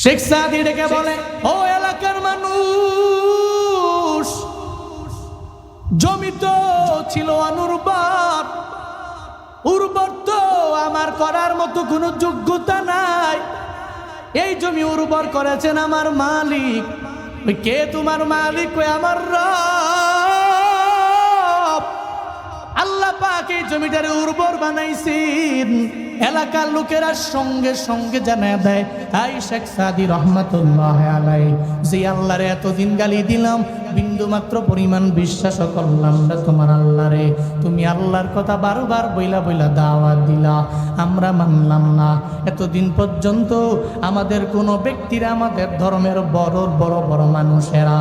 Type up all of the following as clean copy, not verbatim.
শেখ সাদি ডেকে বলে, ও এলাকার মানুষ, জমি তো ছিল অনুর্বর, উর্বর তো আমার করার মতো কোনো যোগ্যতা নাই। এই জমি উর্বর করেছেন আমার মালিক। ওই কে তোমার মালিক? ওই আমার রব আল্লাহ পাক এই জমিটারে উর্বর বানাইছেন। এলাকার লোকেরা সঙ্গে সঙ্গে জানায় দেয়, আই শেখ সাদি রহমাতুল্লাহ আলাইহি, যে আল্লাহরে এতদিন গালি দিলাম, বিন্দু মাত্র পরিমাণ বিশ্বাস করলাম না তোমার আল্লাহরে। তুমি আল্লাহর কথা বারবার বইলা বইলা দাওয়াত দিলা, আমরা মানলাম না। এতদিন পর্যন্ত আমাদের কোনো ব্যক্তিরা, আমাদের ধর্মের বড় বড় বড় মানুষেরা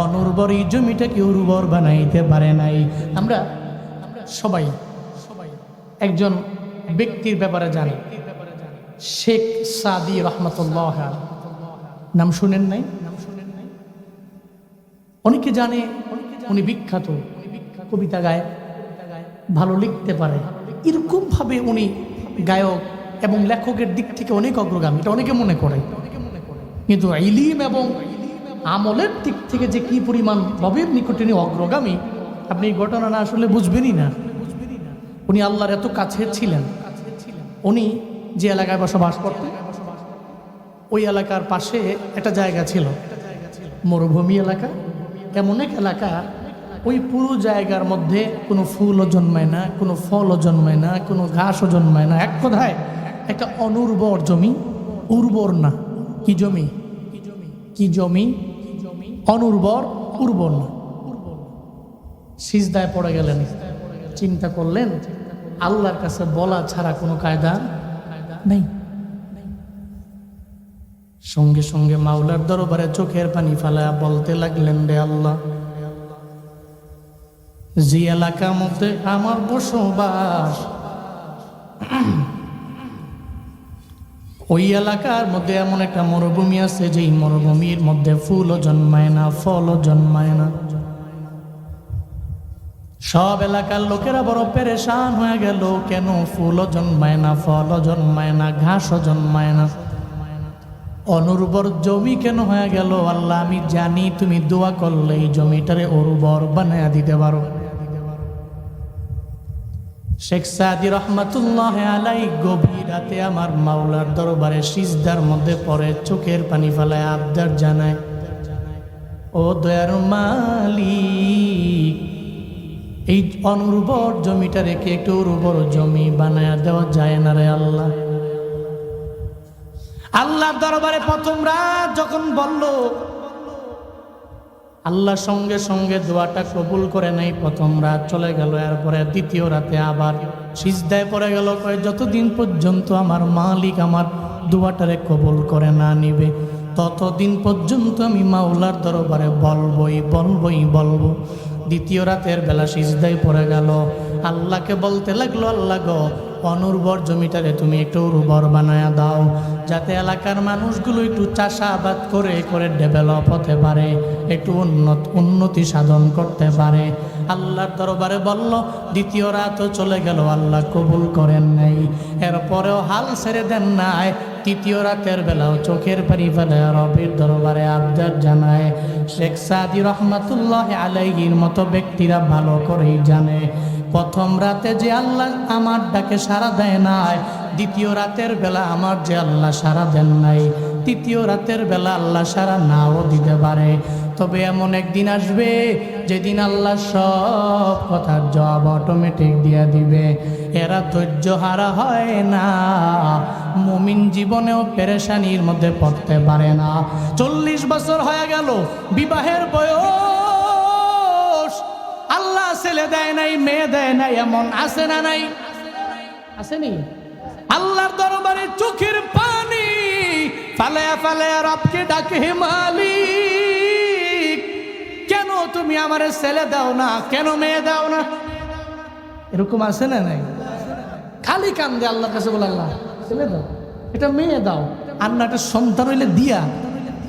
অনুর্বর এই জমিটাকে উর্বর বানাইতে পারে নাই। আমরা সবাই একজন ব্যক্তির ব্যাপারে জানি, শেখ সাদি রহমাতুল্লাহ আলাইহি। নাম শুনেন নাই? অনেকে জানে উনি বিখ্যাত, কবিতা গায়, ভালো লিখতে পারে। এরকম ভাবে উনি গায়ক এবং লেখকের দিক থেকে অনেক অগ্রগামী, এটা অনেকে মনে করে। কিন্তু ইলম এবং আমলের দিক থেকে যে কি পরিমাণ রবের নিকটে উনি অগ্রগামী, আপনি এই ঘটনা না আসলে বুঝবেনই না। উনি আল্লাহর এত কাছে ছিলেন। উনি যে এলাকায় বসবাস করতেন, ওই এলাকার পাশে একটা জায়গা ছিল, মরুভূমি এলাকা, এমন এক এলাকা, ওই পুরো জায়গার মধ্যে কোনো ফুলও জন্মায় না, কোনো ফলও জন্মায় না, কোনো ঘাসও জন্মায় না। এক কথায় একটা অনুর্বর জমি, উর্বর না। কি জমি? কি জমি? অনুর্বর, উর্বর না। সিজদায় পড়ে গেলেন, চিন্তা করলেন আল্লাহর কাছে বলা ছাড়া কোনো কায়দা নেই। সঙ্গে সঙ্গে মাওলার দরবারে চোখের পানি ফালায়া বলতে লাগলেন, রে আল্লাহ, যে এলাকার মধ্যে আমার বসবাস, ওই এলাকার মধ্যে এমন একটা মরুভূমি আছে, যেই মরুভূমির মধ্যে ফুলও জন্মায় না, ফলও জন্মায় না। সব এলাকার লোকেরা বড় পেরেশান হয়ে গেল, কেন ফুলও জন্মায় না, ফলও জন্মায় না, ঘাসও জন্মায় না, অনুর্বর জমি কেন হয়ে গেল? আল্লাহ, আমি জানি তুমি দোয়া করলে এই জমিটারে উর্বর বানায়া দিতে পারো। শেখ সাদি রহমাতুল্লাহ আলাইহি গভীর রাতে আমার মাওলার দরবারে সিজদার মধ্যে পড়ে চোখের পানি ফেলায় আবদার জানায়, ও দয়ার মালিক, এই অনুর্বর জমিটা রেখে একটু উর্বর জমি বানায়া দেওয়া যায় না রে আল্লাহ? আল্লাহর দরবারে প্রথম রাত যখন বলল, আল্লাহ সঙ্গে সঙ্গে দোয়াটা কবুল করে নাই। প্রথম রাত চলে গেল, এরপরে দ্বিতীয় রাতে আবার সিজদায় পড়ে গেল, কয় যতদিন পর্যন্ত আমার মালিক আমার দোয়াটারে কবুল করে না নিবে, ততদিন পর্যন্ত আমি মাওলার দরবারে বলবো। দ্বিতীয় রাতের বেলা সিজদায় পড়ে গেল, আল্লাহকে বলতে লাগলো, আল্লাহ গো, অনুর্বর জমিটারে তুমি একটু উর্বর বানায়া দাও, যাতে এলাকার মানুষগুলো একটু চাষাবাদ করে করে ডেভেলপ হতে পারে, একটু উন্নতি সাধন করতে পারে। আল্লাহর দরবারে বলল। দ্বিতীয় রাতও চলে গেল, আল্লাহ কবুল করেন নাই। এরপরেও হাল ছেড়ে দেন নাই। তৃতীয় রাতের বেলাও চোখের পানি ফেলে রবের দরবারে আবদার জানায়। শেখ সাদি রহমাতুল্লাহ আলাইহির মতো ব্যক্তিরা ভালো করেই জানে, প্রথম রাতে যে আল্লাহ আমার ডাকে সাড়া দেয় নাই, দ্বিতীয় রাতের বেলা আমার যে আল্লাহ সাড়া দেন নাই, তৃতীয় রাতের বেলা আল্লাহ সাড়া নাও দিতে পারে। তবে এমন একদিন আসবে যেদিন আল্লাহ সব কথার জবাব অটোমেটিক দিয়ে দিবে। এরা ধৈর্য হারা হয় না, মুমিন জীবনেও পেরেশানির মধ্যে পড়তে পারে না। 40 বছর হয়ে গেল বিবাহের বয়স, আল্লাহ ছেলে দেয় নাই, মেয়ে দেয় নাই, এমন আছে না নাই? আসেনি? আল্লাহর দরবারে চোখের পানি ফালায়া ফালায়া রবকে ডাকে, হে মালিক, কেন তুমি আমারে ছেলে দাও না, কেন মেয়ে দাও না? এরকম আছে না নাই? খালি কান্দে আল্লাহর কাছে, বলে আল্লাহ ছেলে দাও, এটা মেয়ে দাও, আর না একটা সন্তান হইলে দিয়া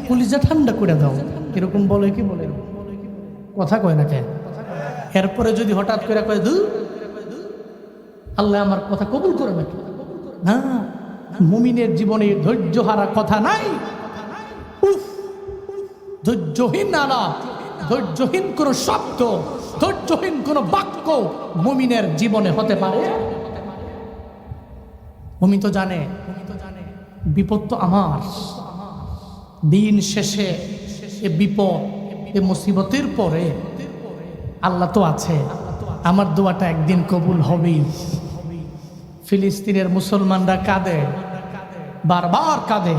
কলিজা ঠান্ডা করে দাও। এরকম বলে কি বলে? কথা কয় না কেন? এরপরে যদি হঠাৎ করে কয় দু আল্লাহ আমার কথা কবুল করে নাকি? না, মুমিনের জীবনে ধৈর্য হারা কথা নাই। ধৈর্যহীন আলাপ, ধৈর্যহীন কোন শব্দ, ধৈর্যহীন কোন বাক্য মুমিনের জীবনে হতে পারে? মুমিন তো জানে বিপদ তো আমার, দিন শেষে এ বিপদ, এ মুসিবতের পরে আল্লাহ তো আছে, আমার দোয়াটা একদিন কবুল হবেই। ফিলিস্তিনের মুসলমানরা কাঁদে, বারবার কাঁদে,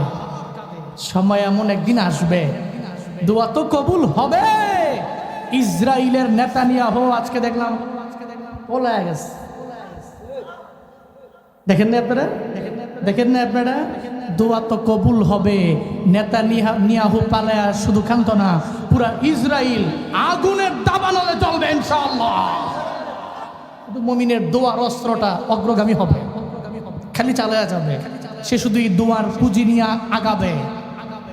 সময় এমন একদিন আসবে দোয়া তো কবুল হবে। ইসরায়েলের নেতানিয়াহু আজকে দেখলাম পলায় গেছে, দেখেন না আপনারা, দেখেন না আপনারা? দোয়া তো কবুল হবে। নেতানিয়াহু পালায়া শুধু ক্ষান্ত না, পুরা ইসরায়েল আগুনের দাবানলে জ্বলবে ইনশাআল্লাহ। মুমিনের দোয়ার অস্ত্রটা অগ্রগামী হবে, খালি চালায়া যাবে, সে শুধু এই দোয়ার পুঁজি নিয়ে আগাবে।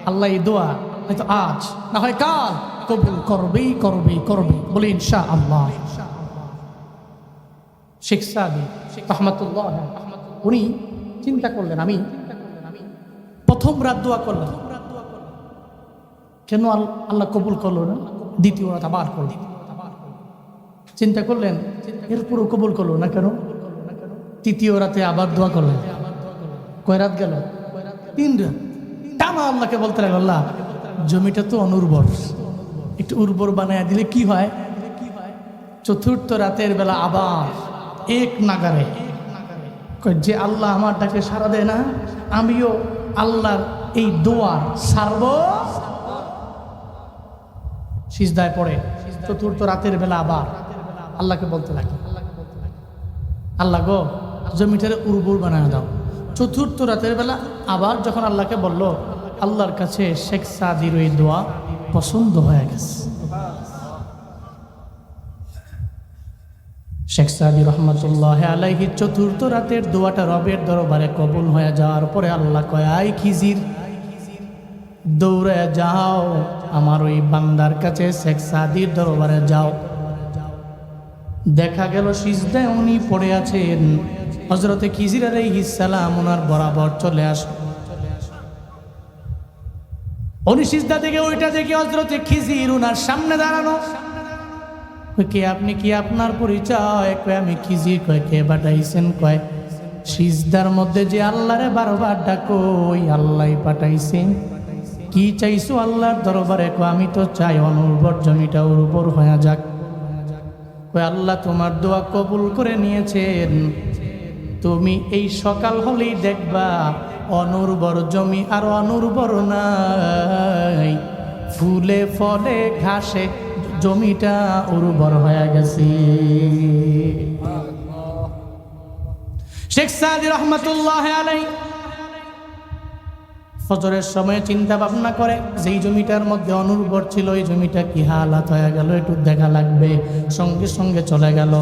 আল্লাহ এই দোয়া হয়তো আজ না হয় কাল কবুল করবেই করবেই করবে, বলে ইনশাআল্লাহ। শেখ সাদি রহমাতুল্লাহ উনি চিন্তা করলেন, আমি প্রথম রাত দোয়া করলাম, কেন আল্লাহ কবুল করলো না? দ্বিতীয় রাত আবার করল, চিন্তা করলেন এরপরও কবুল করলো না কেন? তৃতীয় রাতে আবার দোয়া করলেন, কয় রাত গেল? 3 রাত টানা আল্লাহকে বলতে লাগলো, আল্লাহ জমিটা তো অনুর্বর, একটু উর্বর বানায় দিলে কি হয়? চতুর্থ রাতের বেলা আবার এক নাগারে যে আল্লাহ আমার ডাকে সাড়া দেয় না, আমিও আল্লাহর এই দোয়ার সারব। সিজদায় পড়ে চতুর্থ রাতের বেলা আবার আল্লাহকে বলতে লাগে, আল্লাহ গো জমিটারে উর্বর বানায় দাও। চতুর্থ রাতের বেলা আবার যখন আল্লাহকে বলল, আল্লাহর কাছে শেখ সাদির ওই দোয়া পছন্দ হয়ে গেছে। শেখ সাদি রহমতুল্লাহ আলাইহি চতুর্থ রাতের দোয়াটা রবের দরবারে কবুল হয়ে যাওয়ার পরে আল্লাহ কয়, আই খিজির দৌড়ে যাও আমার ওই বান্দার কাছে, শেখ সাদির দরবারে যাও। দেখা গেল সিজদায় উনি পড়ে আছেন, হযরতে খিজির আলাইহিস সালাম ওনার বরাবর চলে আসে। উনি সিজদা থেকে ওইটা দেখে হযরতে খিজির ওনার সামনে দাঁড়ানো। কে আপনি? কি আপনার পরিচয়? কয় আমি খিজির। কয় কে পাঠাইছেন? কয় সিজদার মধ্যে যে আল্লাহরে 12 বার ডাকো ওই আল্লাহই পাঠাইছেন। কি চাইছো আল্লাহর দরবারে? কয় আমি তো চাই অনুর্বর জমিটা উর্বর হয়ে যাক। কয় আল্লাহ তোমার দোয়া কবুল করে নিয়েছেন, তুমি এই সকাল হলেই দেখবা অনুর্বর জমি আর অনুর্বর নাই, ফুলে ফলে ঘাসে জমিটা উর্বর হয়ে গেছে। শেখ সাদি রহমাতুল্লাহ আলাইহি ফজরের সময় চিন্তা ভাবনা করে, যেই জমিটার মধ্যে অনুর্বর ছিল এই জমিটা কি হালাত হয়ে গেল, একটু দেখা লাগবে। সঙ্গে সঙ্গে চলে গেল,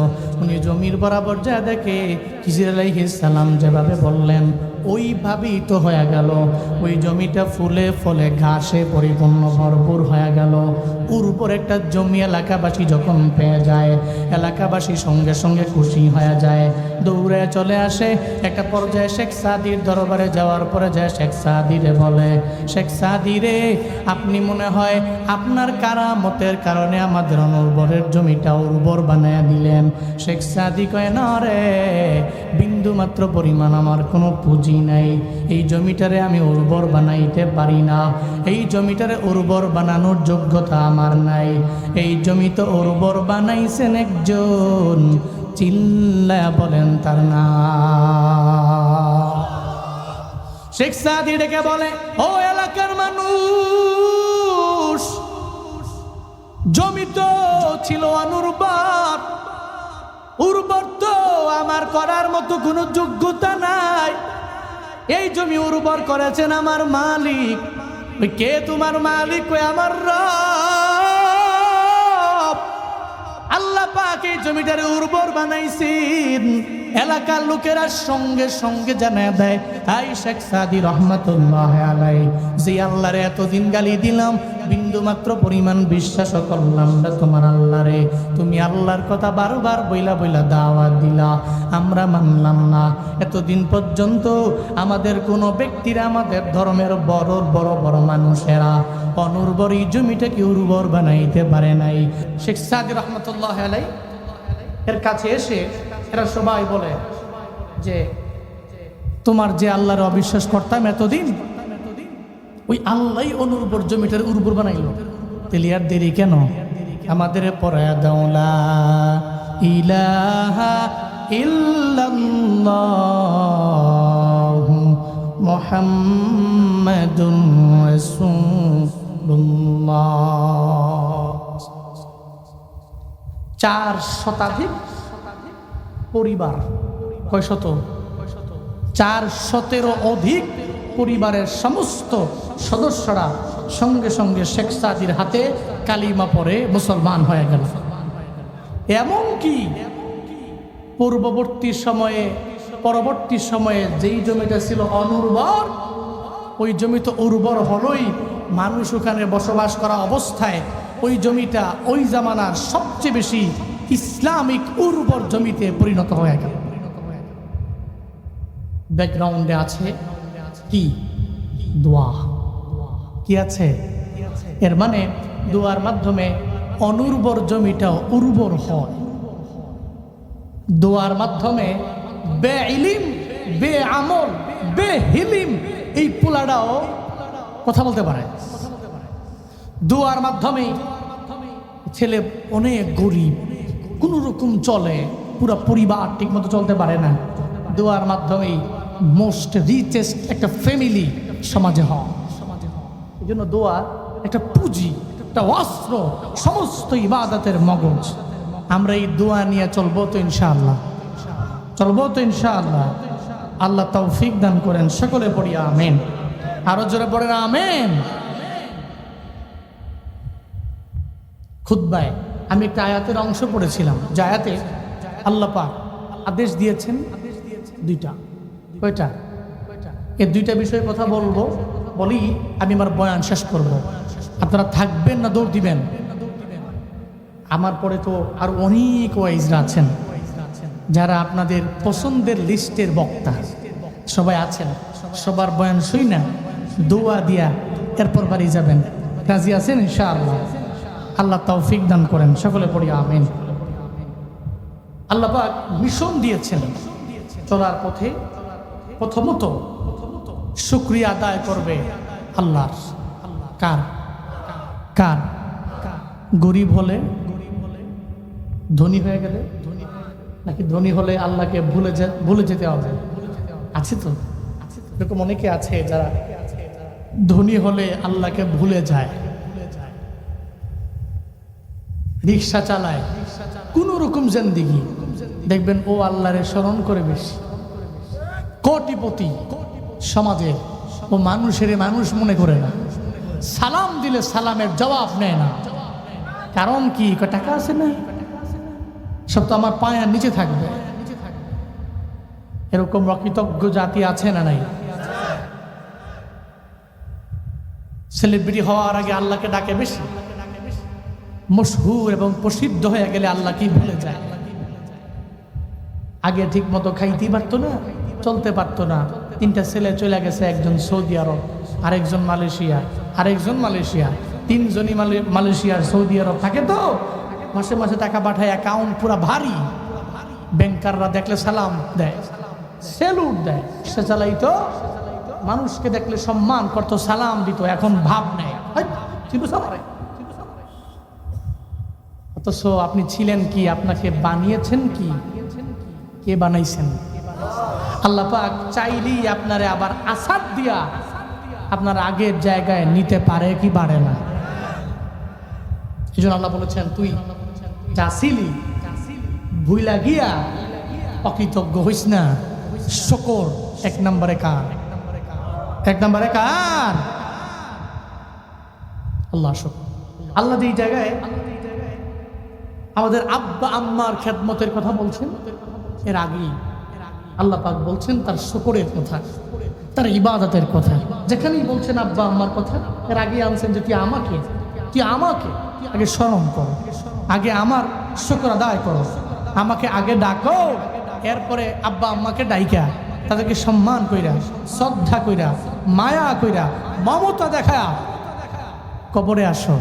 উনি জমির বরাবর যা দেখে খিজির আলাইহিস সালাম যেভাবে বললেন ওইভাবেই তো হয়ে গেল। ওই জমিটা ফুলে ফলে ঘাসে পরিপূর্ণ ভরপুর হয়ে গেল। উর্বর একটা জমি এলাকাবাসী যখন পেয়ে যায়, এলাকাবাসী সঙ্গে সঙ্গে খুশি হয়ে যায়, দৌড়ে চলে আসে। একটা পর্যায়ে শেখ সাদির দরবারে যাওয়ার পরে যায় শেখ সাদিরে বলে, শেখ সাদি রে, আপনি মনে হয় আপনার কারামতের কারণে আমাদের অনুর্বরের জমিটা উর্বর বানায় দিলেন। শেখ সাদি কয়, না রে, বিন্দু মাত্র পরিমাণ আমার কোনো পুঁজি নাই, এই জমিটারে আমি উর্বর বানাইতে পারি না, এই জমিটারে উর্বর বানানোর যোগ্যতা আমার নাই। এই জমি তো উর্বর বানাইছেন একজন, চিল্লায়া বলেন তার নাম। শেখ সাদি ডেকে বলে, ও এলাকার মানুষ, জমি তো ছিল অনুর্বর, উর্বর তো আমার করার মতো কোনো যোগ্যতা নাই। এই জমি উর্বর করেছেন আমার মালিক। কে তোমার মালিক? আমার রব আল্লাহ পাক এই জমিটারে উর্বর বানাইছেন। এলাকার লোকেরা সঙ্গে সঙ্গে জানায় দেয়, আই শেখ সাদি রহমাতুল্লাহ আলাইহি, যে আল্লাহরে এতদিন গালি দিলাম, বিন্দু মাত্র পরিমাণ বিশ্বাস করলাম না তোমার আল্লাহরে, তুমি আল্লাহর কথা বারবার বইলা বইলা দাওয়াত দিলা, আমরা মানলাম না। এতদিন পর্যন্ত আমাদের কোনো ব্যক্তিরা, আমাদের ধর্মের বড় বড় বড় মানুষেরা অনুর্বর এই জমিটাকে উর্বর বানাইতে পারে নাই। শেখ সাদি রহমতুল্লাহ আলাই এর কাছে এসে এরা সবাই বলে যে তোমার যে আল্লাহর অবিশ্বাস করতাম এতদিন, ওই আল্লাহ অনুর্বর জমিটার উর্বর বানাইলো, তেলি আর দেরি কেন? আমাদের পড়ায়া দাও লা ইলাহা ইল্লাল্লাহু মুহাম্মাদুর রাসূলুল্লাহ। 4 শতাধিক পরিবার, কয় শত? 400-এর অধিক পরিবারের সমস্ত সদস্যরা সঙ্গে সঙ্গে শেখ সাদির হাতে কালিমা পড়ে মুসলমান হয়ে গেল। এমনকি পরবর্তী সময়ে যেই জমিটা ছিল অনুর্বর, ওই জমি তো উর্বর হলোই, মানুষ ওখানে বসবাস করা অবস্থায় ওই জমিটা ওই জামানার সবচেয়ে বেশি ইসলামিক উর্বর জমিতে পরিণত হয়ে গেল। ব্যাকগ্রাউন্ডে আছে কি? দোয়া। কি আছে? এর মানে দোয়ার মাধ্যমে অনুর্বর জমিটাও উর্বর হয়। দোয়ার মাধ্যমে বেইলিম, বেআমল, বেহিলিম এই পোলাটাও কথা বলতে পারে। দোয়ার মাধ্যমে ছেলে অনেক গরিব, কোন রকম চলে, পুরো পরিবার ঠিক মতো চলতে পারে না, দোয়ার মাধ্যমেই মোস্ট রিচেস্ট একটা ফ্যামিলি সমাজে হয়। এই জন্য দোয়া একটা পুঁজি, একটা অস্ত্র, সমস্ত ইবাদতের মগজ। আমরা এই দোয়া নিয়ে চলবো তো ইনশাআল্লাহ, চলবো তো ইনশাআল্লাহ। আল্লাহ তৌফিক দান করেন, সকলে পড়ি আমিন। আরো জোরে পড়েন আমিন। খুতবায় আমি একটা আয়াতের অংশ পড়েছিলাম, যে আয়াতে আল্লাহ পাক আদেশ দিয়েছেন দুইটা। কয়টা? এই দুইটা বিষয়ে কথা বলবো, বলি আমি আমার বয়ান শেষ করব। আপনারা থাকবেন না দৌড় দিবেন? আমার পরে তো আর অনেক ওয়াইজরা আছেন যারা আপনাদের পছন্দের লিস্টের বক্তা সবাই আছেন। সবার বয়ান শুই না, দোয়া দিয়া এরপর বাড়ি যাবেন। রাজি আছেন ইনশাআল্লাহ? আল্লাহ তৌফিক দান করেন, সকলে পড়ি আমিন। আল্লাহ পাক মিশন দিয়েছেন, চলার পথে প্রথমত শুকরিয়া আদায় করবে আল্লাহর। কার? কার? গরিব হলে, ধনী হয়ে গেলে, নাকি ধনী হলে আল্লাহকে ভুলে যেতে হবে? আছে তো এরকম অনেকে আছে যারা ধনী হলে আল্লাহকে ভুলে যায়, রিক্সা চালায়, কোন রকম জিন্দেগি, দেখবেন ও আল্লাহরে স্মরণ করে বেশি। কোটিপতি সমাজে ও মানুষের মানুষ মনে করে না, সালাম দিলে সালামের জবাব নেয় না। কারণ কি? টাকা আছে না, সব তো আমার পায়ের নিচে থাকবে। এরকম অকৃতজ্ঞ জাতি আছে না নাই? সেলিব্রিটি হওয়ার আগে আল্লাহকে ডাকে বেশি, মশহুর এবং প্রসিদ্ধ হয়ে গেলে আল্লাহকে ভুলে যায়। আগে ঠিক মতো খাইতেই পারতো না, চলতে পারতো না। 3টা ছেলে চলে গেছে, একজন সৌদি আরব, আরেকজন মালয়েশিয়া, আরেকজন মালয়েশিয়া, 3জনই মালয়েশিয়ার সৌদি আরব থাকে। তো মাসে মাসে টাকা পাঠায়, অ্যাকাউন্ট পুরা ভারী। ব্যাংকাররা দেখলে সালাম দেয়, সেলুট দেয়। সে চালাইতো, মানুষকে দেখলে সম্মান করতো, সালাম দিত। এখন ভাব নেয়, অথচ আপনি ছিলেন কি? আপনাকে বানিয়েছেন কি? কে বানাইছেন? আল্লাহ পাক চাইলেই আপনারে আবার আসাদ দিয়া আপনার আগের জায়গায় নিতে পারে কি পারে না? এই জন্য আল্লাহ বলেছেন, তুই যাছিলি ভুইলা গিয়া অকৃতজ্ঞ হইস না। শুকর 1 নম্বরে কার? 1 নম্বরে কার? আল্লাহ শুকর। আল্লাহ এই জায়গায় আমাদের আব্বা আম্মার খেদমতের কথা বলছেন। এর আগেই আল্লাহ পাক বলছেন তার শুকরের কথা, তার ইবাদতের কথা। যেখানেই বলছেন আব্বা আম্মার কথা, এর আগে আনছেন যে তুই আমাকে আগে স্মরণ করো, আগে আমার শুকর আদায় করো, আমাকে আগে ডাকো, এরপরে আব্বা আম্মাকে ডাইকা তাদেরকে সম্মান কইরা, শ্রদ্ধা কইরা, মায়া কইরা, মমতা দেখা কবরে আসো,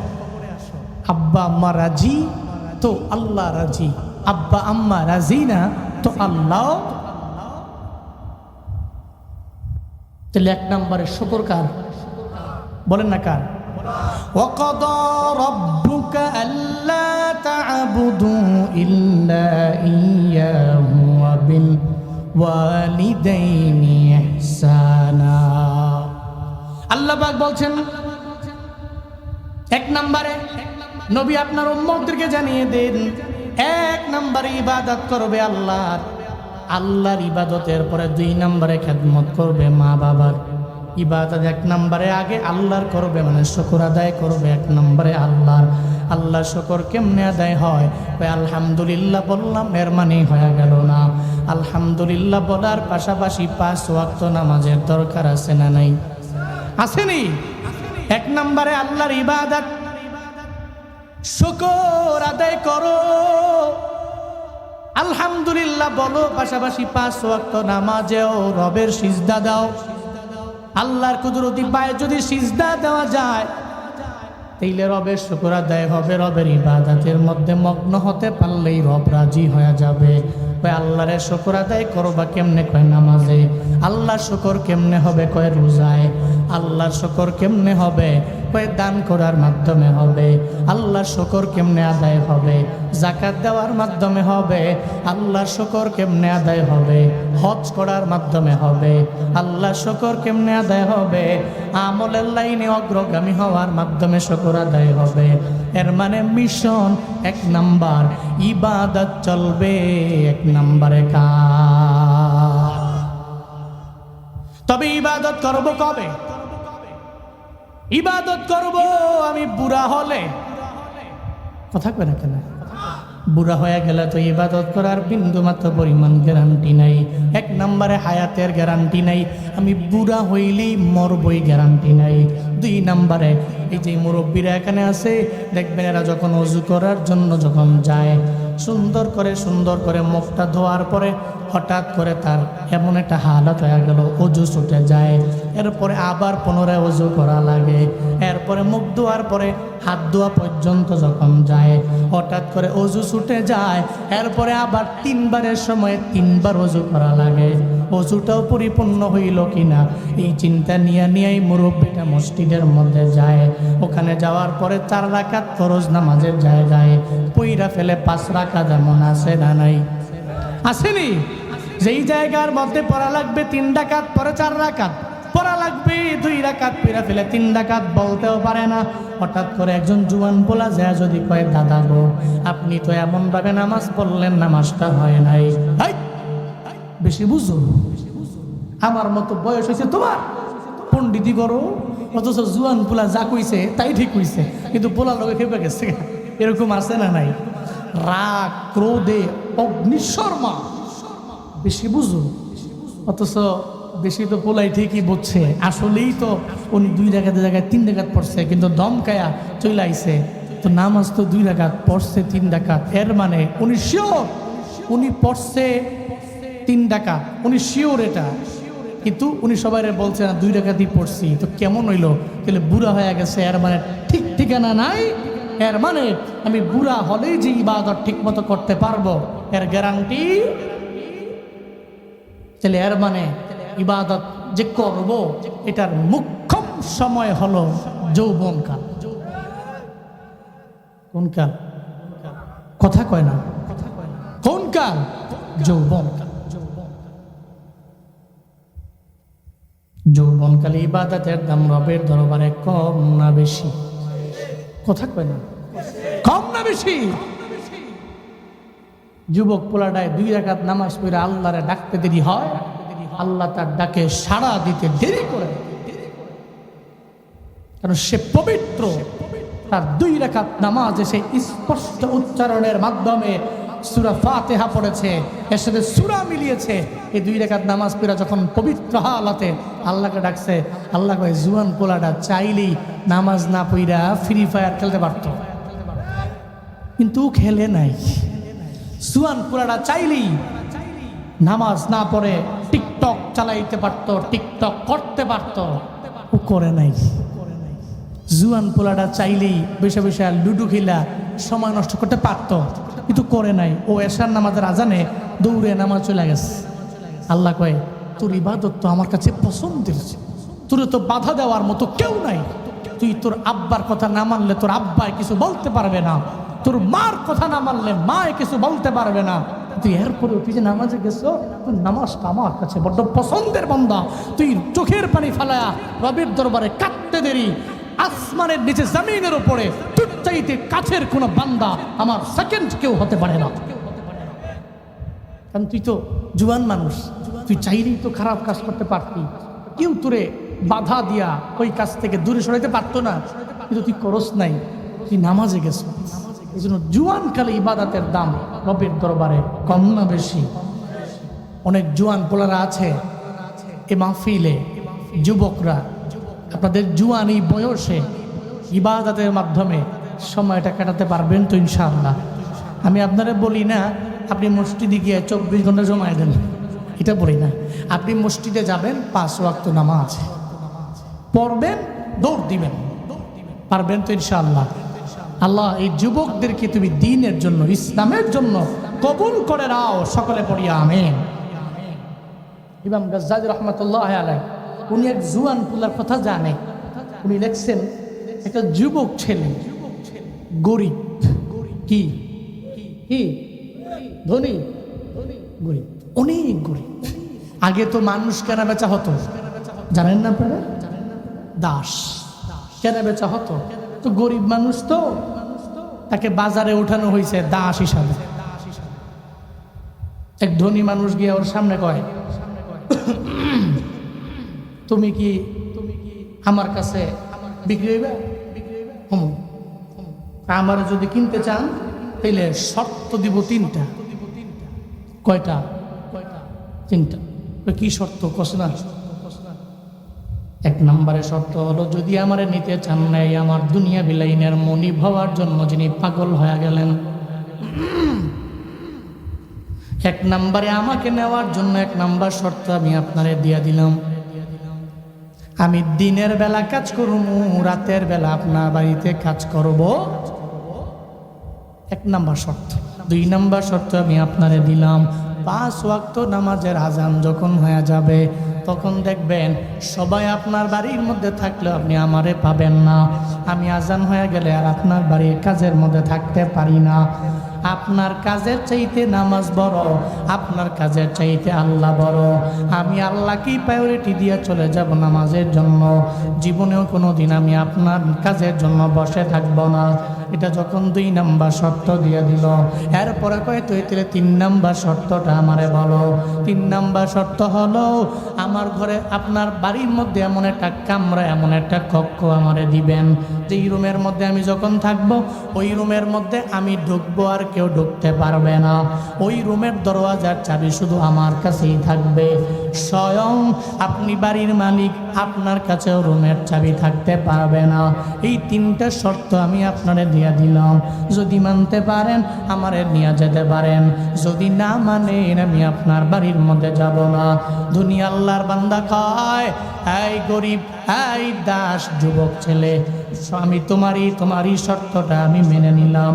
আব্বা আম্মা রাজি তো আল্লাহ রাজি, আব্বা আম্মা রাজি না তো আল্লাহ। তাহলে 1 নম্বরে শুকর কার? বলেন না কার? وَقَضَى رَبُّكَ أَلَّا تَعْبُدُوا إِلَّا إِيَّاهُ وَبِالْوَالِدَيْنِ إِحْسَانًا। আল্লাহ পাক বলছেন 1 নম্বরে নবী আপনার উম্মতদেরকে জানিয়ে দেন, 1 নম্বরে ইবাদত করবে আল্লাহর, আল্লাহর ইবাদতের পরে 2 নম্বরে খেদমত করবে মা বাবার। ইবাদত 1 নম্বরে আগে আল্লাহর করবে, মানে শুকর আদায় করবে 1 নম্বরে আল্লাহর। আল্লাহ শুকর কেমনে আদায় হয়? আলহামদুলিল্লাহ বললাম এর মানে হয়ে গেল না। আলহামদুলিল্লাহ বলার পাশাপাশি 5 ওয়াক্ত নামাজের দরকার আছে না নাই? আসেনি? 1 নম্বরে আল্লাহর ইবাদত, শুকর আদায় করো, আলহামদুলিল্লাহ বলো, পাশাপাশি 5 ওয়াক্ত নামাজেও রবের সিজদা দাও। আল্লাহর কুদরতি পায়ে যদি সিজদা দেওয়া যায় তাইলে রবের শুকর আদায় হবে। রবের ইবাদতের মধ্যে মগ্ন হতে পারলেই রব রাজি হয়ে যাবে। কয় আল্লাহরে শুকর আদায় করবা কেমনে? কয় নামাজে। আল্লাহর শুকর কেমনে হবে? কয় রোজায়। আল্লাহর শুকর কেমনে হবে? কয় দান করার মাধ্যমে হবে। আল্লাহর শুকর কেমনে আদায় হবে? যাকাত দেওয়ার মাধ্যমে হবে। আল্লাহর শুকর কেমনে আদায় হবে? হজ করার মাধ্যমে হবে। আল্লাহর শুকর কেমনে আদায় হবে? আমলের লাইনে অগ্রগামী হওয়ার মাধ্যমে শুকর আদায় হবে। এর মানে মিশন 1 নাম্বার, ইবাদত চলবে 1 নম্বরে কাজ। তবে ইবাদত করব কবে? ইবাদত করব আমি বুড়া হলে। কথা কয় না কেন? বুড়া হয়ে গেলে তো ইবাদত করার বিন্দুমাত্র পরিমাণ গ্যারান্টি নাই। 1 নম্বরে হায়াতের গ্যারান্টি নাই, আমি বুড়া হইলেই মরবই গ্যারান্টি নাই। 2 নম্বরে এই যে মুরব্বীরা এখানে আছে দেখবেন, এরা যখন ওযু করার জন্য যখন যায়, সুন্দর করে মুখটা ধোয়ার পরে হঠাৎ করে তার এমন একটা হালত হয়ে গেল, ওযু ছুটে যায়। এরপরে আবার পুনরায় ওযু করা লাগে। এরপরে মুখ ধোয়ার পরে হাত ধোয়া পর্যন্ত যখন যায়, হঠাৎ করে ওযু ছুটে যায়। এরপরে আবার 3 বারের সময় 3 বার ওযু করা লাগে। ওযুটাও পরিপূর্ণ হইল কিনা এই চিন্তা নিয়েই মুরব্বীটা মসজিদের মধ্যে যায়। ওখানে যাওয়ার পরে 4 রাকাত ফরজ নামাজের জায়গায় পইরা ফেলে 5 রাকাত। এমন আছে না নাই? আসেনি? যেই জায়গার মধ্যে পড়া লাগবে 3 রাকাত, পরে 4 রাকাত পড়া লাগবে, 2 রাকাত পড়া ফেলে 3 রাকাত বলতেও পারে না। হঠাৎ করে একজন জুয়ান পোলা যায় যদি কয়, দাদা গো আপনি তো এমন ভাবে নামাজ পড়লেন, নামাজটা হয় নাই। বেশি বুঝো, আমার মতো বয়স হয়েছে তোমার, পণ্ডিতি করো, অথচ জুয়ান পোলা যা কইছে তাই ঠিক কইছে, কিন্তু পোলার লোকে খেপে গেছে। এরকম আছে না নাই? রাগ ক্রোধে অগ্নিশর্মা, বেশি বুঝো, অথচ বেশি তো পোলাই ঠিকই বুঝছে। আসলেই তো উনি 2 রাকাতের জায়গায় 3 রাকাত পড়ছে, কিন্তু দমকায়া চলে আইছে। তো নামাজ তো 2 রাকাত পড়ছে 3 রাকাত, এর মানে উনি শিওর উনি পড়ছে 3 রাকাত, উনি শিওর এটা। কিন্তু উনি সবাই বলছে না 2 রাকাতই পড়ছি। তো কেমন হইলো? তাহলে বুড়া হয়ে গেছে, এর মানে ঠিক ঠিকানা নাই। এর মানে আমি বুড়া হলেই যে ইবাদত ঠিক মতো করতে পারবো এর গ্যারান্টি। তাহলে এর মানে ইবাদত যে করব এটার মুখ্যম সময় হলো যৌবনকাল। কোন কাল? কথা কয় না। কোন কাল? যৌবনকাল। যৌবনকালে ইবাদতের দাম রবের দরবারে কম না বেশি? কথা কয় না। কম না বেশি? যুবক পোলাটায় 2 রাকাত নামাজ পড়ে আল্লাহরে ডাকতে দেরি হয়, আল্লাহ তার ডাকে সাড়া দিতে দেরি করে, কারণ সে পবিত্র। তার 2 রাকাত নামাজ এসে স্পষ্ট উচ্চারণের মাধ্যমে সূরা ফাতিহা পড়েছে, এর সাথে সূরা মিলিয়েছে। এই 2 রাকাত নামাজ পড়া যখন পবিত্র হালাতে আল্লাহকে ডাকছে, আল্লাহ কয় জুয়ান পোলাটা চাইলেই নামাজ না পড়া ফ্রি ফায়ার খেলতে পারত, কিন্তু খেলে নাই। জুয়ান পোলাটা চাইলেই নামাজ না পড়ে টিকটক চালাইতে পারত, টিকটক করতে পারত, ও করে নাই। জুয়ান পোলাটা চাইলেই বসে বসে লুডু খেলা সময় নষ্ট করতে পারত, কিন্তু করে নাই। ও এশার নামাজের আজানে দৌড়ে নামাজ চলে গেছে। আল্লাহ কয়, তোর ইবাদত তো আমার কাছে পছন্দের, তোর তো বাধা দেওয়ার মতো কেউ নাই। তুই তোর আব্বার কথা না মানলে তোর আব্বায় কিছু বলতে পারবে না, তোর মার কথা না মানলে মায়ে কিছু বলতে পারবে না। তুই এরপরে তুই যে নামাজে গেছো, তোর নামাজটা আমার কাছে বড্ড পছন্দের বান্দা। তুই চোখের পানি ফালায়া রবের দরবারে কাঁদতে দেরি, আসমানের নিচে জমিনের উপরে তোর চাইতে কাছের কোনো বান্দা আমার সেকেন্ড কেউ হতে পারে না। কারণ তুই তো জুয়ান মানুষ, তুই চাইলেই তো খারাপ কাজ করতে পারতি, কেউ তোরে বাধা দিয়া ওই কাজ থেকে দূরে সরাইতে পারতো না, কিন্তু তুই করস নাই, তুই নামাজে গেছ। এই জন্য জুয়ান কালে ইবাদতের দাম রবের দরবারে কম না বেশি? অনেক জুয়ান পোলারা আছে এ মাহফিলে, যুবকরা, আপনাদের জুয়ান এই বয়সে ইবাদতের মাধ্যমে সময়টা কাটাতে পারবেন তো ইনশাআল্লাহ। আমি আপনারা বলি না আপনি মসজিদে গিয়ে 24 ঘন্টা সময় দেন, এটা বলি না। আপনি মসজিদে যাবেন, 5 ওয়াক্ত নামাজ পড়বেন, দৌড় দিবেন, পারবেন তো ইনশাআল্লাহ। আল্লাহ এই যুবকদেরকে তুমি দ্বীনের জন্য, ইসলামের জন্য কবুল করে নাও, সকলে পড়িয়া আমিন। ইমাম গাজ্জালী রহমাতুল্লাহ আলাইহি উনি এক জুয়ান পোলার কথা জানে। উনি লিখছেন, একটা যুবক ছেলে, গরিব, কি কি ধনী, গরিব, অনেক গরিব। আগে তো মানুষ কেনা বেচা হতো, জানেন না আপনারা? দাস কেনা বেচা হতো। তো গরিব মানুষ তো, তাকে বাজারে উঠানো হয়েছে দাস হিসাবে। এক ধনী মানুষ গিয়ে ওর সামনে কয়, তুমি কি আমার কাছে বিক্রি হইবে? আমার যদি কিনতে চান তাহলে শর্ত দিব 3টা। কয়টা? 3টা। কি শর্ত? কস না। 1 নম্বরে শর্ত হলো, যদি আমারে নিতে চান নাই, আমার দুনিয়া বিলাইনের মনিব হওয়ার জন্য যিনি পাগল হয়ে গেলেন, 1 নম্বরে আমাকে নেওয়ার জন্য 1 নম্বর শর্ত আমি আপনারে দিয়া দিলাম, আমি দিনের বেলা কাজ করব, রাতের বেলা আপনার বাড়িতে কাজ করব। 1 নম্বর শর্ত। 2 নম্বর শর্ত আমি আপনারে দিলাম, 5 ওয়াক্ত নামাজের আজান যখন হয়ে যাবে তখন দেখবেন সবাই আপনার বাড়ির মধ্যে থাকলেও আপনি আমারে পাবেন না। আমি আজান হয়ে গেলে আর আপনার বাড়ির কাজের মধ্যে থাকতে পারি না। আপনার কাজের চাইতে নামাজ বড়, আপনার কাজের চাইতে আল্লাহ বড়। আমি আল্লাহকেই প্রায়োরিটি দিয়ে চলে যাব নামাজের জন্য। জীবনেও কোনো দিন আমি আপনার কাজের জন্য বসে থাকবো না। এটা যখন 2 নম্বর শর্ত দিয়ে দিল, এরপরে কয় তুই 3 নম্বর শর্তটা আমারে বলো। 3 নম্বর শর্ত হলো, আমার ঘরে আপনার বাড়ির মধ্যে এমন একটা কামরা, এমন একটা কক্ষ আমারে দিবেন, যেই রুমের মধ্যে আমি যখন থাকবো ওই রুমের মধ্যে আমি ঢুকবো, আর কেউ ঢুকতে পারবে না। ওই রুমের দরওয়াজার চাবি শুধু আমার কাছেই থাকবে। স্বয়ং আপনি বাড়ির মালিক, আপনার কাছেও রুমের চাবি থাকতে পারবে না। এই 3টা শর্ত আমি আপনারে দিয়া দিলাম। যদি মানতে পারেন আমারে নিয়ে যেতে পারেন, যদি না মানেন আমি আপনার বাড়ির মধ্যে যাব না। দুনিয়া আল্লাহর বান্দা কয়, এই গরিব, এই দাস, যুবক ছেলে, আমি তোমারই শর্তটা আমি মেনে নিলাম,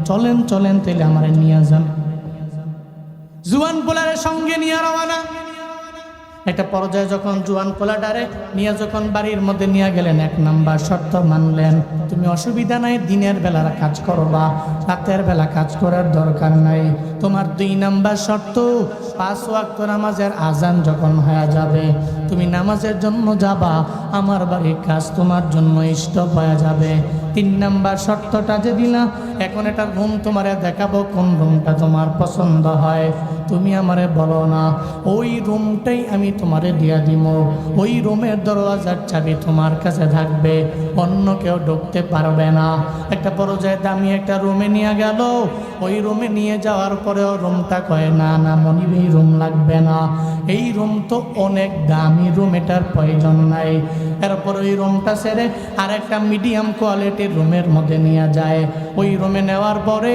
চলেন চলেন তাহলে আমারে নিয়ে যান। জুয়ান পোলারের সঙ্গে নিয়ে রওনা। একটা পর্যায়ে যখন জুয়ান পোলাটারে নিয়ে যখন বাড়ির মধ্যে নিয়ে গেলেন, 1 নম্বর শর্ত মানলেন, তুমি অসুবিধা নাই, দিনের বেলা কাজ করবা, রাতের বেলা কাজ করার দরকার নাই। তোমার 2 নম্বর শর্ত, 5 ওয়াক্ত নামাজের আজান যখন হয়ে যাবে তুমি নামাজের জন্য যাবা, আমার বাড়ির কাজ তোমার জন্য স্টপ হয়ে যাবে। 3 নম্বর শর্তটা যে দিলাম, এখন একটা রুম তোমারে দেখাবো, কোন রুমটা তোমার পছন্দ হয় তুমি আমারে বলো না, ওই রুমটাই আমি তোমারে দিয়া দিব। ওই রুমের দরওয়াজার চাবি তোমার কাছে থাকবে, অন্য কেউ ঢুকতে পারবে না। একটা পর্যায়ে দামি একটা রুমে নিয়ে গেল। ওই রুমে নিয়ে যাওয়ার পরেও রুমটা কয়, না না মনিব, এই রুম লাগবে না, এই রুম তো অনেক দামি রুম, এটার প্রয়োজন নাই। এরপর ওই রুমটা ছেড়ে আর একটা মিডিয়াম কোয়ালিটির রুমের মধ্যে নিয়ে যায়। ওই রুমে নেওয়ার পরে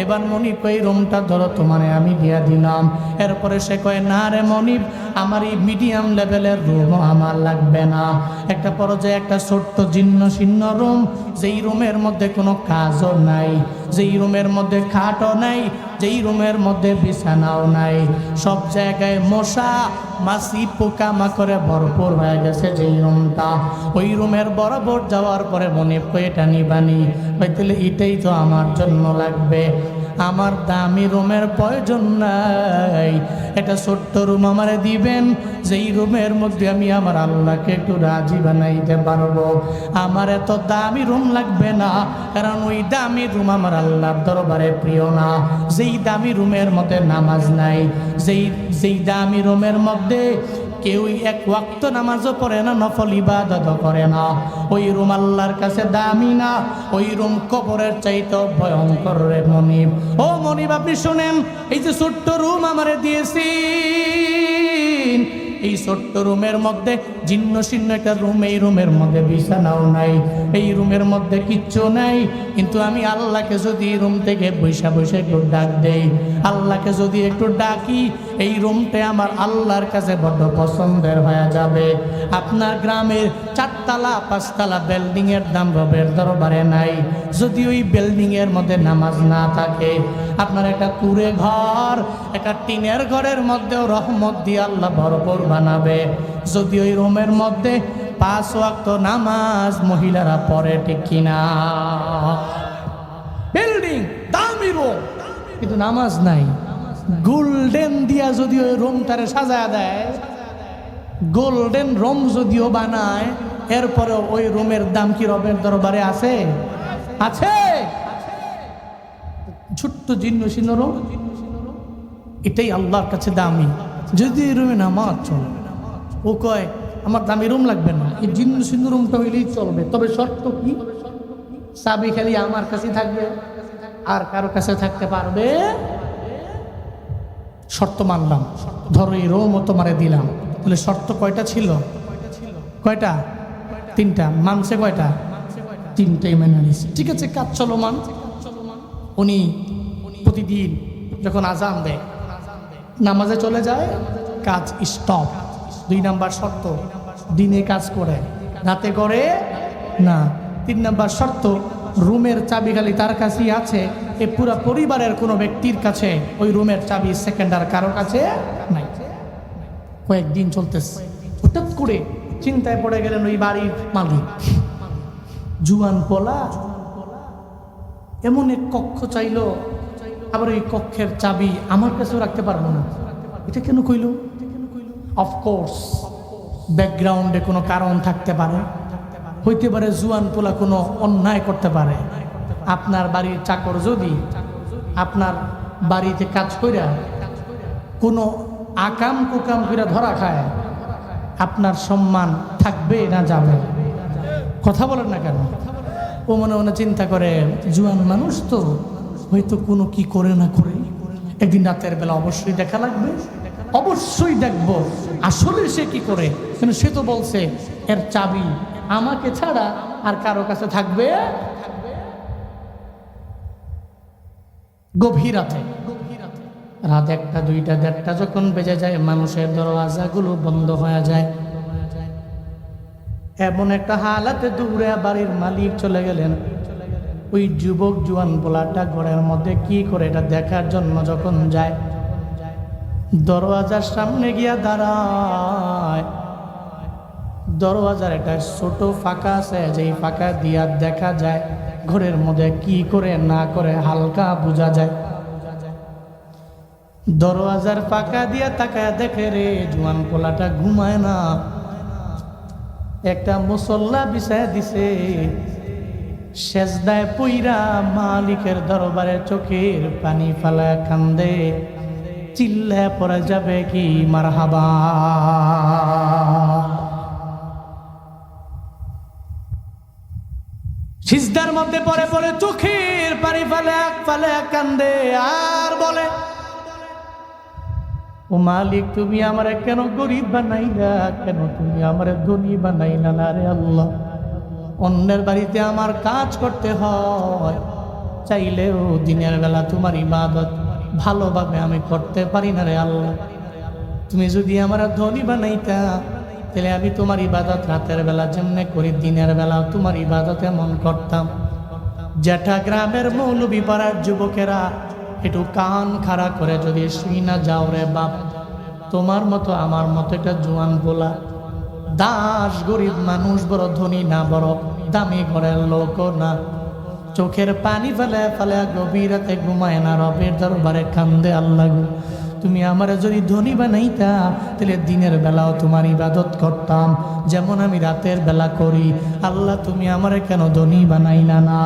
এবার মনিব ওই রুমটা ধরো তোমারে আমি দিয়া দিলাম। এরপরে সে কয় না রে মনিব, আমার এই মিডিয়াম লেভেলের রুম আমার লাগবে না। একটা পর্যায়ে একটা ছোট্ট জীর্ণ শীর্ণ রুম, যেই রুমের মধ্যে কোনো কাজও নাই, যেই রুমের মধ্যে খাটও নাই, যেই রুমের মধ্যে বিছানাও নাই, সব জায়গায় মশা মাছি পোকা মাকড়ে ভরপুর হয়ে গেছে যেই রুমটা। ওই রুমের বরাবর যাওয়ার পরে মনিব কই এটা নিবানি, তাহলে এটাই তো আমার জন্য লাগবে। আমার দামি রুমের প্রয়োজন নাই, একটা ছোট্ট রুম আমারে দিবেন, যেই রুমের মধ্যে আমি আমার আল্লাহকে একটু রাজি বানাইতে পারবো। আমার এত দামি রুম লাগবে না, কারণ ওই দামি রুম আমার আল্লাহর দরবারে প্রিয় না। যেই দামি রুমের মধ্যে নামাজ নাই, যেই দামি রুমের মধ্যে কেউ এক ওয়াক্ত নামাজও পড়ে না, নফল ইবাদতও করে না, ওই রুম আল্লাহর কাছে দামি না, ওই রুম কবরের চাইতে ভয়ঙ্কর রে মনিব। ও মনিব আপনি শুনেন, এই যে ছোট্ট রুম আমারে দিয়েছি, এই ছোট্ট রুমের মধ্যে জীর্ণ শীর্ণ একটা রুম, এই রুমের মধ্যে বিছানাও নাই, এই রুমের মধ্যে কিচ্ছু নাই, কিন্তু আমি আল্লাহকে যদি রুম থেকে বৈশা বৈশা একটু ডাক দেই, আল্লাহকে যদি একটু ডাকি, এই রুমটা আমার আল্লাহর কাছে বড্ড পছন্দের হয়ে যাবে। আপনার গ্রামের 4 তলা 5 তলা বিল্ডিং এর দাম রবের দরবারে নাই। যদি ওই বিল্ডিং এর মধ্যে নামাজ না থাকে, আপনার একটা কুড়ে ঘর, একটা টিনের ঘরের মধ্যেও রহমত দিয়ে আল্লাহ ভরপুর বানাবে। যদি ওই রুমের মধ্যে 5 ওয়াক্ত নামাজ মহিলারা পড়ে, ঠিক কিনা? বিল্ডিং দামি রুম, কিন্তু নামাজ নাই। গোল্ডেন দিয়া যদি ওই রুমটারে সাজায় দেয়, গোল্ডেন রুম যদিও বানায়, এরপরে ওই রুমের দাম কি রবের দরবারে আছে? আছে। ছোট্ট জীর্ণ শীর্ণ রুম, এটাই আল্লাহর কাছে দামি। যদি এই রুমে নামাজ চলে, ও কয় আমার দামি রুম লাগবে না, এই জীর্ণ শীর্ণ রুমটা হইলেই চলবে। তবে শর্ত কি? চাবি খালি আমার কাছে থাকবে, আর কারো কাছে থাকতে পারবে। শর্ত মানলাম, ধরো এই রুমও তোমারে দিলাম, তাহলে শর্ত কয়টা ছিল? কয়টা? 3টা। মানছে কয়টা? 3টাই মেনে নিছে। ঠিক আছে, কাজ চলমান। উনি প্রতিদিন যখন আজান দেয় নামাজে চলে যায়, কাজ স্টপ। 2 নাম্বার শর্ত, দিনে কাজ করে, রাতে করে না। 3 নাম্বার শর্ত, রুমের চাবি খালি তার কাছেই আছে, এ পুরো পরিবারের কোনো ব্যক্তির কাছে ওই রুমের চাবি সেকেন্ডার কারো কাছে নাই। কয়েকদিন চলতেছে, হঠাৎ করে চিন্তায় পড়ে গেলেন ওই বাড়ির মালিক, জুয়ান পোলা, এমন এক কক্ষ চাইলো, আবার ওই কক্ষের চাবি আমার কাছেও রাখতে পারবো না। এটা কেন কইল? অফকোর্স ব্যাকগ্রাউন্ডে কোনো কারণ থাকতে পারে, হইতে পারে জুয়ান পোলা কোনো অন্যায় করতে পারে। আপনার বাড়ির চাকর যদি আপনার বাড়িতে কাজ কইরা কোনো আকাম কুকাম কইরা ধরা খায়, আপনার সম্মান থাকবে না যাবে? কথা বলেন না কেন? ও মনে মনে চিন্তা করে, জুয়ান মানুষ তো, হয়তো কোনো কি করে না করে, একদিন রাতের বেলা অবশ্যই দেখা লাগবে, অবশ্যই দেখবো আসলে সে কি করে। কিন্তু সে তো বলছে এর চাবি আমাকে ছাড়া আর কারো কাছে থাকবে। গভীর রাতে, রাত 1টা 2টা 1:30 যখন বেজে যায়, মানুষের দরওয়াজাগুলো বন্ধ হয়ে যায়। এমন একটা হালাতে দূরে বাড়ির মালিক চলে গেলেন। ওই যুবক জুয়ান পোলাটা ঘরের মধ্যে কি করে এটা দেখার জন্য যখন যায়, দরওয়াজার সামনে গিয়া দাঁড়ায়। দরওয়াজার একটা ছোট ফাঁকা আছে, যেই ফাঁকা দিয়া দেখা যায় ঘরের মধ্যে কি করে না করে হালকা বোঝা যায়। দরওয়াজার ফাঁকা দিয়া তাকায় দেখে রে, জুয়ান পোলাটা ঘুমায় না, একটা মুসল্লা বিছায় দিছে, সেজদায় পইরা মালিকের দরবারে চোখের পানি ফালায় কান্দে, চিল্লায় পড়া যাবে কি মারহাবা। সিজদার মধ্যে পড়ে পড়ে চোখের পানি ফালায় কান্দে, আর বলে ও মালিক, তুমি আমারে কেন গরিব বানাইলা, কেন তুমি আমারে ধনী বানাইলা না রে আল্লাহ। অন্যের বাড়িতে আমার কাজ করতে হয়, চাইলেও দিনের বেলা তোমার ইবাদত ভালোভাবে আমি করতে পারি না রে আল্লাহ। তুমি যদি আমার ধনী বানাইতা, তাহলে আমি তোমার ইবাদত রাতের বেলা যেমনে করি, দিনের বেলা তোমার ইবাদত এমন করতাম। যেটা গ্রামের মৌলবি পাড়ার যুবকেরা একটু কান খাড়া করে যদি শুই না যাও রে বাপ, তোমার মতো আমার মতো একটা জোয়ান বলা দাস, গরিব মানুষ, বড় ধনী না, বড় দামি ঘরের লোক না, চোখের পানি ফেলে ফেলে গভীর রাতে ঘুমায় না, রবের দরবারে কান্দে, আল্লাহ গো তুমি আমারে যদি ধনী বানাইতা, তাহলে দিনের বেলাও তোমার ইবাদত করতাম যেমন আমি রাতের বেলা করি। আল্লাহ তুমি আমারে কেন ধনী বানাইলা না?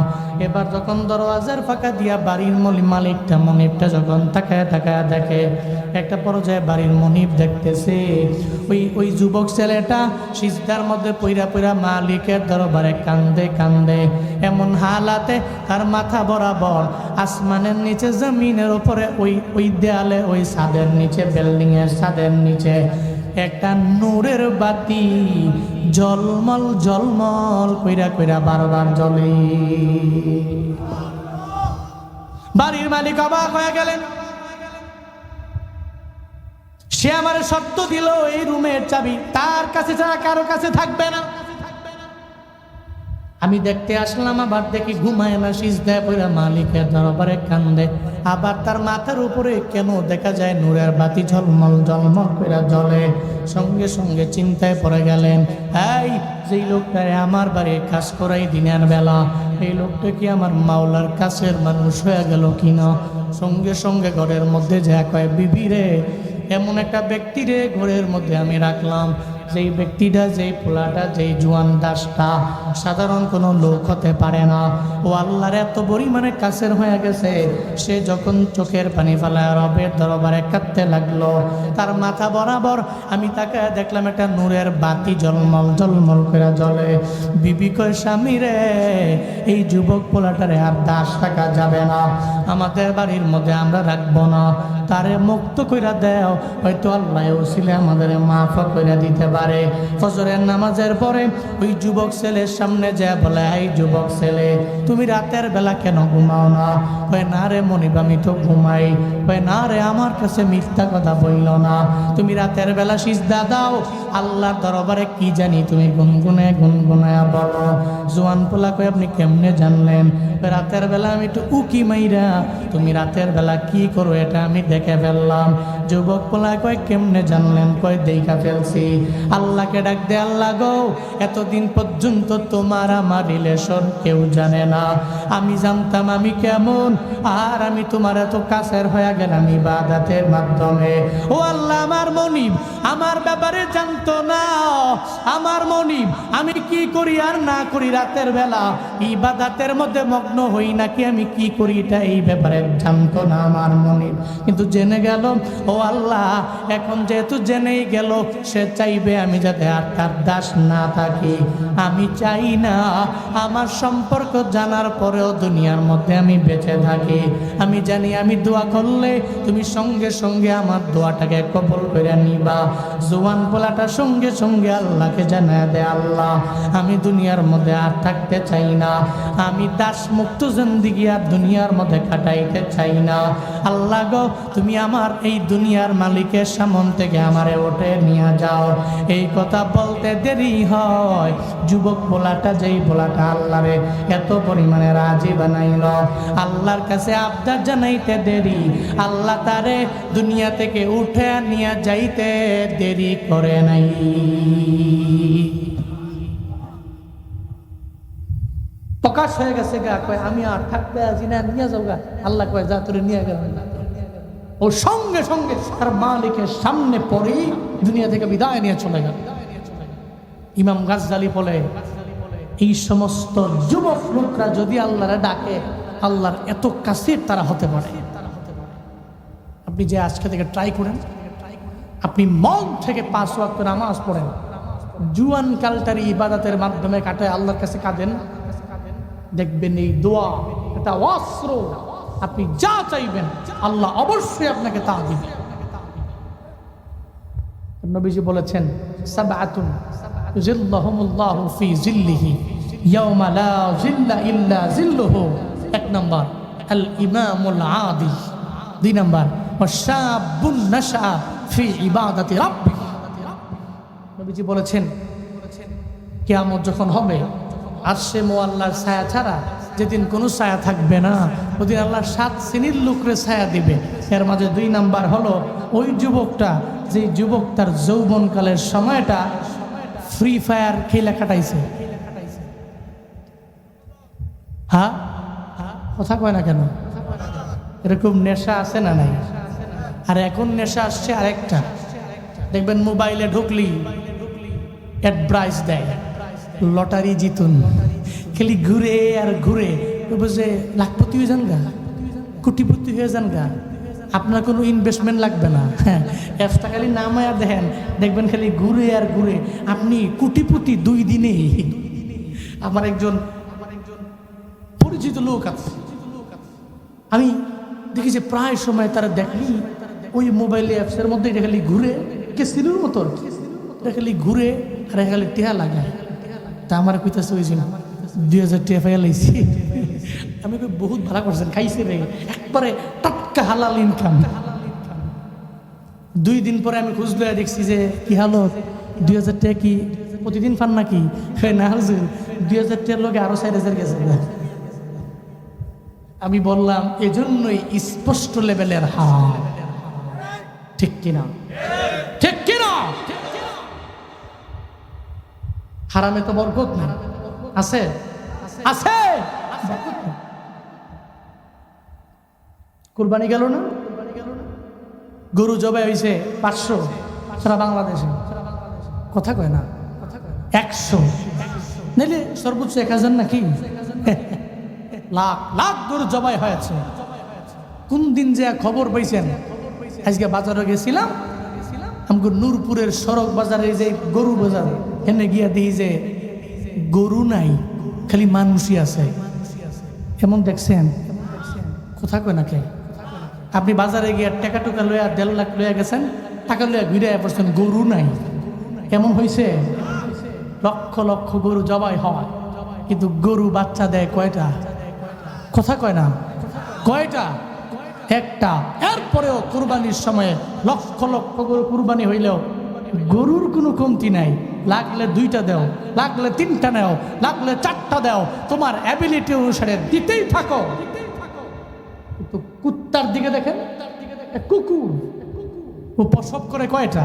এবার যখন দরওয়াজার ফাঁকা দিয়া বাড়ির মালিকটা মনিবটা যখন তাকায় তাকায় দেখে, একটা পর্যায়ে বাড়ির মনিব দেখতেছে ওই যুবক ছেলেটা সিজদার মধ্যে পইরা পইরা মালিকের দরবারে কান্দে কান্দে, এমন হালাতে তার মাথা বরাবর আসমানের নিচে, জমিনের উপরে, ওই দেয়ালে, ওই ছাদের নিচে, বিল্ডিং এর ছাদের নিচে একটা নূরের বাতি জলমল জলমল কইরা কইরা বারবার জ্বলে। বাড়ির মালিক অবাক হয়ে গেলেন। সে আমার শর্ত দিল এই রুমের চাবি তার কাছে ছাড়া কারো কাছে থাকবে না। আমি দেখতে আসলাম, আবার দেখি ঘুমায় না, সিজদায় পড়ে মালিকের দরবারে কান্দে। আবার তার মাথার উপরে কেন দেখা যায় নূরের বাতি ঝলমল ঝলমল করে জ্বলে। সঙ্গে সঙ্গে চিন্তায় পড়ে গেলেন, এই যেই লোকটারে আমার বাড়ি কাজ করাই দিনের বেলা, এই লোকটা কি আমার মাওলার কাছের মানুষ হয়ে গেল কিনা? সঙ্গে সঙ্গে ঘরের মধ্যে যা কয়, বিবি রে, এমন একটা ব্যক্তি রে ঘরের মধ্যে আমি রাখলাম, যেই ব্যক্তিটা, যেই পোলাটা, যেই জোয়ান দাসটা সাধারণ কোনো লোক হতে পারে না। ও আল্লাহর এত পরিমাণে কাছের হয়ে গেছে, সে যখন চোখের পানি ফেলায় রবের দরবারে কাঁদতে লাগলো, তার মাথা বরাবর আমি তাকে দেখলাম একটা নূরের বাতি জলমল জলমল করে জ্বলে। বিবি কয়, স্বামী রে, এই যুবক পোলাটারে আর দাস থাকা যাবে না, আমাদের বাড়ির মধ্যে আমরা রাখবো না, তারে মুক্ত কইরা দেও, হয়তো আল্লাহ ওসিলে আমাদের মাফ কইরা দিতে পারে। ফজরের নামাজের পরে ওই যুবক ছেলের সামনে যায় বলে, এই যুবক ছেলে, তুমি রাতের বেলা কেন ঘুমাও না? কয়, না রে মনিব, আমি তো ঘুমাই। কয়, না রে, আমার কাছে মিথ্যা কথা বইল না, তুমি রাতের বেলা সিজদা দাও আল্লাহর দরবারে, কি জানি তুমি গুনগুনে গুনগুনায়া বলো। জোয়ান পোলা কয়, আপনি কেমনে জানলেন? রাতের বেলা আমি একটু উকি মাইরা তুমি রাতের বেলা কি করো এটা আমি দেখে ফেললাম। যুবক পোলা কয়, কেমনে জানলেন? কয়, দেখা ফেলছি। আল্লাহকে ডাক দে, আল্লাহ গো, এতদিন পর্যন্ত তোমার আমার রিলেশন কেউ জানে না, আমি জানতাম আমি কেমন, আর আমি তোমার এত কাছের হয়ে গেলাম ইবাদতের মাধ্যমে। ও আল্লাহ, আমার মনিব আমার ব্যাপারে জানতো না, আমার মনিব আমি কি করি আর না করি রাতের বেলা, ইবাদতের মধ্যে মগ্ন হই নাকি আমি কি করি, এটা এই ব্যাপারে জানতো না আমার মনিব, কিন্তু জেনে গেল। ও আল্লাহ, এখন যেহেতু জেনেই গেল, সে চাইবে আমি যাতে আর তার দাস না থাকি। আমি চাই না আমার সম্পর্ক জানার পরেও দুনিয়ার মধ্যে আমি বেঁচে থাকি। আমি জানি আমি দোয়া করলে তুমি সঙ্গে সঙ্গে আমার দোয়াটাকে কবুল করে নিবা। জোয়ান পোলাটা সঙ্গে সঙ্গে আল্লাহকে জানায় দে, আল্লাহ আমি দুনিয়ার মধ্যে আর থাকতে চাই না, আমি দাস মুক্ত জিন্দেগি আর দুনিয়ার মধ্যে কাটাইতে চাই না। আল্লাহ গো, তুমি আমার এই দুনিয়ার মালিকের সামন থেকে আমারে ওঠে নিয়ে যাও। এই কথা বলতে দেরি হয়, যুবক পোলাটা, যেই পোলাটা আল্লাহরে এত পরিমাণে রাজি বানাইল, আল্লাহর কাছে আবদার জানাইতে দেরি, আল্লাহ তারে দুনিয়া থেকে উঠে নিয়ে যাইতে দেরি করে নাই। প্রকাশ হয়ে গেছে গা, কয় আমি আর থাকতে আছি না, নিয়ে যাও গা। আল্লাহ কয়, যা তোরে নিয়ে গেল। ও সঙ্গে সঙ্গে তার মালিকের সামনে পড়েই দুনিয়া থেকে বিদায় নিয়ে চলে গেল। ইমাম গাজ্জালি বলে, এই সমস্ত যুবক লোকরা যদি আল্লাহরে ডাকে, আল্লাহর এত কাছের তারা হতে পারে। আপনি যে আজকে থেকে ট্রাই করেন, আপনি মন থেকে 5 ওয়াক্ত নামাজ পড়েন, জুয়ান কালটারি ইবাদতের মাধ্যমে কাটায় আল্লাহর কাছে কাঁদেন, দেখবেন এই দোয়া এটা অস্ত্র, আপনি যা চাইবেন আল্লাহ অবশ্যই আপনাকে তা দিবেন। নবীজি বলেছেন সাবআতুন জিল্লাহুমুল্লাহু ফি জিল্লিহি ইয়াওমা লা জিল্লা ইল্লা জিল্লুহু। এক নাম্বার আল ইমামুল আদিল, দুই নাম্বার ওয়াশাবুন নাশা ফি ইবাদাতি রাব্বিহ। নবীজি বলেছেন কিয়ামত যখন হবে আরশে মুআল্লার ছায়া ছাড়া যেদিন কোনো ছায়া থাকবে না, ওদিন আল্লাহ 7 শ্রেণীর লোকরে ছায়া দিবে। এর মাঝে 2 নাম্বার হলো ওই যুবকটা, যে যুবক তার যৌবনকালের সময়টা ফ্রি ফায়ার খেলে কাটাইছে। হ্যাঁ, কথা কয় না কেন? এরকম নেশা আছে না নাই? আর এখন নেশা আসছে আরেকটা, দেখবেন মোবাইলে ঢুকলি অ্যাডভাইস দেয় লটারি জিতুন, খালি ঘুরে আর ঘুরে বুঝে লাখপতি হয়ে যান গা, কোটিপতি হয়ে যান গা, আপনার কোনো ইনভেস্টমেন্ট লাগবে না। হ্যাঁ, অ্যাপসটা খালি নামায়া দেখবেন খালি ঘুরে আর ঘুরে আপনি কোটিপতি 2 দিনে। আমার একজন পরিচিত লোক আছে, আমি দেখি যে প্রায় সময় তারা দেখলি ওই মোবাইল অ্যাপসের মধ্যে এটা খালি ঘুরে কেসিনোর মতো, এটা খালি ঘুরে আর খালি টেহা লাগায়। তা আমার কইতাছে ওই যে 2000 টাকা পাইয়া লাইছি। আমি বহুত ভালো করছেন, খাইছে রে, একবারে টাটকা হালাল ইনকাম। 2 দিন পরে আমি খুঁজ লইয়া দেখছি যে কি হালত, 2000 টাকা কি প্রতিদিন পান নাকি? না হুজুর, 2000 টাকার লোকে আরো 4000 গেছে। আমি বললাম এজন্যই স্পষ্ট লেভেলের হাল, ঠিক কিনা? ঠিক কিনা? হারামে তো বরকত না, আছে আছে। কুরবানি গেল না, গরু জবাই হয়েছে 500 সারা বাংলাদেশে, কথা কয় না 100 নাইলে সর্বোচ্চ 1000 নাকি? লাখ লাখ গরু জবাই হয়েছে। কোন দিন যে খবর পাইছেন? আজকে বাজারে গেছিলাম, আমাকে নূরপুরের সড়ক বাজারে যে গরু বাজার, এনে গিয়া দেখি যে গরু নাই, খালি মানুষই আছে। এমন দেখছেন? কথা কয় না কে? আপনি বাজারে গিয়া টাকা টুকা লইয়া 1.5 লাখ লইয়া গেছেন, টাকা লইয়া ঘুরে পড়ছেন, গরু নাই। এমন হয়েছে? লক্ষ লক্ষ গরু জবাই হয়, কিন্তু গরু বাচ্চা দেয় কয়টা? কথা কয় না, কয়টা? একটা। এরপরেও কুরবানির সময়ে লক্ষ লক্ষ গরু কুরবানি হইলেও গরুর কোনো কমতি নাই। লাগলে 2টা দেও, লাগলে 3টা নেও, লাগলে 4টা দেও, তোমার অ্যাবিলিটি অনুসারে দিতেই থাকো। কিন্তু কুত্তার দিকে দেখেন, কুকুর ও প্রসব করে কয়টা?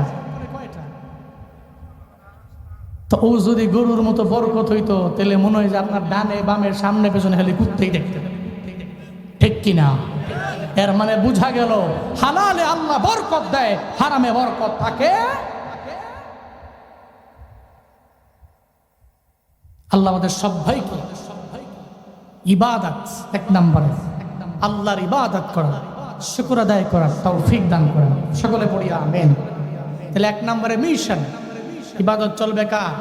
তো ও যদি গরুর মতো বরকত হইতো তাহলে মনে হয় যে আপনার ডানে বামের সামনে পেছনে খালি কুত্তেই দেখতে, ঠিক কিনা? এর মানে বুঝা গেল হালালে আল্লাহ বরকত দেয়, হারামে বরকত থাকে। আল্লাহ আমাদের সবাইকে ইবাদত, 1 নম্বরে আল্লাহর ইবাদত করা, শুকর আদায় করার তৌফিক দান করেন। সকলে পড়ি আমিন। তাহলে 1 নম্বরে মিশন, ইবাদত চলবে কার?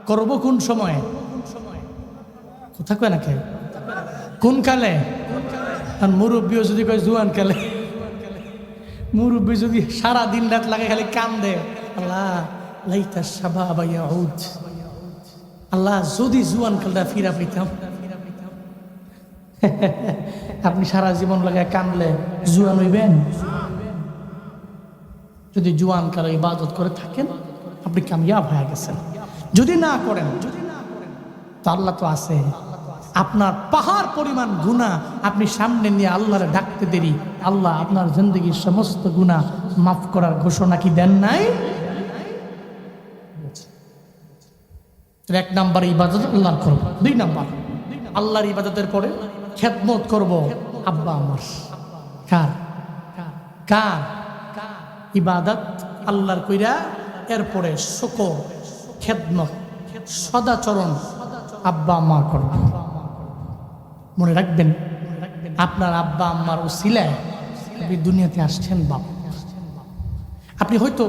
করবো কোন সময়ে? কথা কয় না কে? কোন কালে? আর মুরব্বীও যদি কয় জুয়ান কালে, মুরব্বী যদি সারা দিন রাত লাগে খালি কান্দে, আল্লাহ লাইতা শাবাব ইয়াউদ, আল্লাহ যদি জুয়ান কালটা ফিরা পেতাম। আপনি সারা জীবন লাগে কান্দলে জুয়ান হইবেন? যদি জুয়ান কালে ইবাদত করে থাকেন আপনি কামিয়াব হয়ে গেছেন। যদি না করেন তো আল্লাহ তো আছে, আপনার পাহাড় পরিমাণ গুনাহ আপনি সামনে নিয়ে আল্লাহরে ডাকতে দেরি, আল্লাহ আপনার জিন্দগির সমস্ত গুনাহ মাফ করার ঘোষণা কি দেন নাই? 1 নম্বর ইবাদত আল্লাহর করব। 2 নম্বর আল্লাহর ইবাদতের পরে খেদমত করব আব্বা আমার। কার? কার ইবাদত? আল্লাহর কইরা এরপরে শুকর, খেদমত, সদাচরণ আব্বা আম্মার করব। মনে রাখবেন আপনার আব্বা আম্মার উসিলায় আপনি দুনিয়াতে আসছেন। বাবা, আপনি হয়তো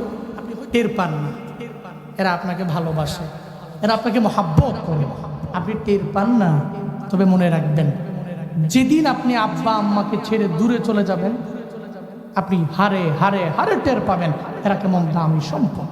টের পান না, এরা আপনাকে ভালোবাসে, এরা আপনাকে মহাব্বত করে, আপনি টের পান না। তবে মনে রাখবেন যেদিন আপনি আব্বা আম্মাকে ছেড়ে দূরে চলে যাবেন আপনি হারে হারে হারে টের পাবেন এরা কেমন দামি সম্পদ।